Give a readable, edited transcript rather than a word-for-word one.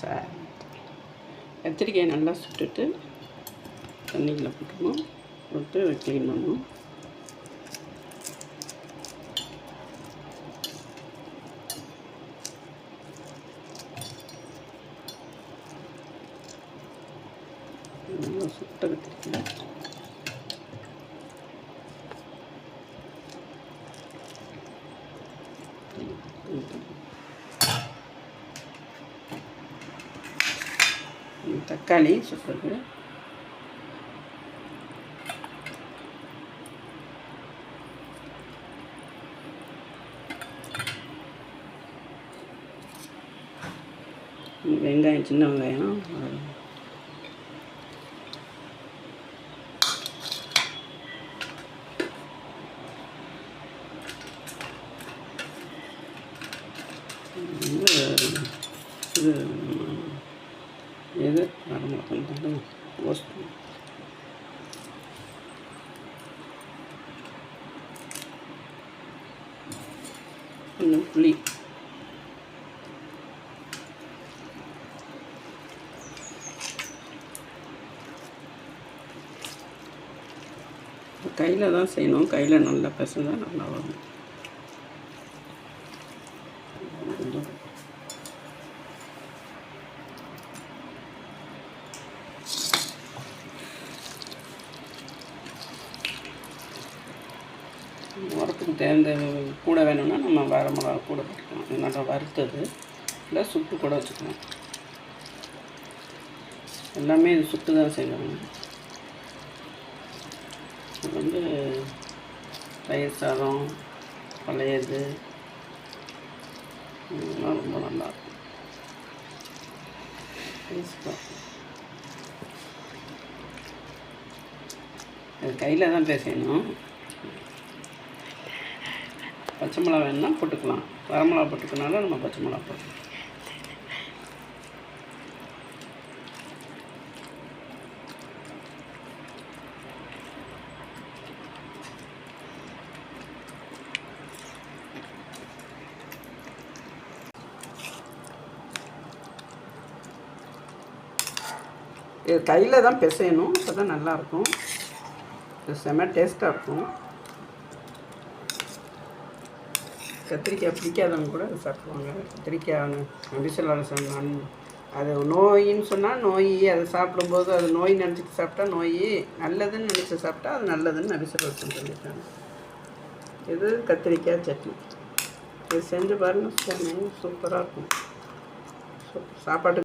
Sir கத்திரிக்காயை நல்லா சுட்டுட்டு தண்ணியில் போட்டுக்கணும், போட்டு க்ளீன் பண்ணணும். நல்லா சுட்ட கத்திரிக்காய் தக்காளி சுட்டுறது, வெங்காயம், சின்ன வெங்காயம், இது எது வரமாட்டேன் ஓஸ்ட் கொஞ்சம் புளி, கையில் தான் செய்யணும், கையில் நல்லா பிசைஞ்சா நல்லா வரும். உரத்துக்கு தேர்ந்த கூட வேணும்னா நம்ம வர மிளகா கூட போட்டுக்கலாம், நல்லா வறுத்தது இல்லை சுட்டு கூட வச்சுக்கலாம். எல்லாமே இது சுட்டு தான் செய்வாங்க. இது வந்து தயிர் சாதம், பழையது, இதெல்லாம் ரொம்ப நல்லாயிருக்கும். அது கையில் தான் பேசணும். பச்சை மிளகா வேணுன்னா போட்டுக்கலாம், வரமிளகா போட்டுக்கனால நம்ம பச்சை மிளகா போட்டுக்கலாம். இது கையில் தான் பிசையணும், அப்போ தான் நல்லாயிருக்கும். இது செம்ம டேஸ்ட்டாக இருக்கும். கத்திரிக்காய் பிடிக்காதவங்க கூட அதை சாப்பிடுவாங்க. கத்திரிக்காய் விசில் வர சொன்னான், அது நோயின்னு சொன்னால் நோய், அதை சாப்பிடும்போது அது நோய் நினச்சிட்டு சாப்பிட்டா நோய், நல்லதுன்னு நினச்சி சாப்பிட்டா அது நல்லதுன்னு விசில் வர சொல்லியிருக்காங்க. இது கத்திரிக்காய் சட்னி. இது செஞ்சு பாருங்கள், சூப்பராக இருக்கும். சாப்பாட்டு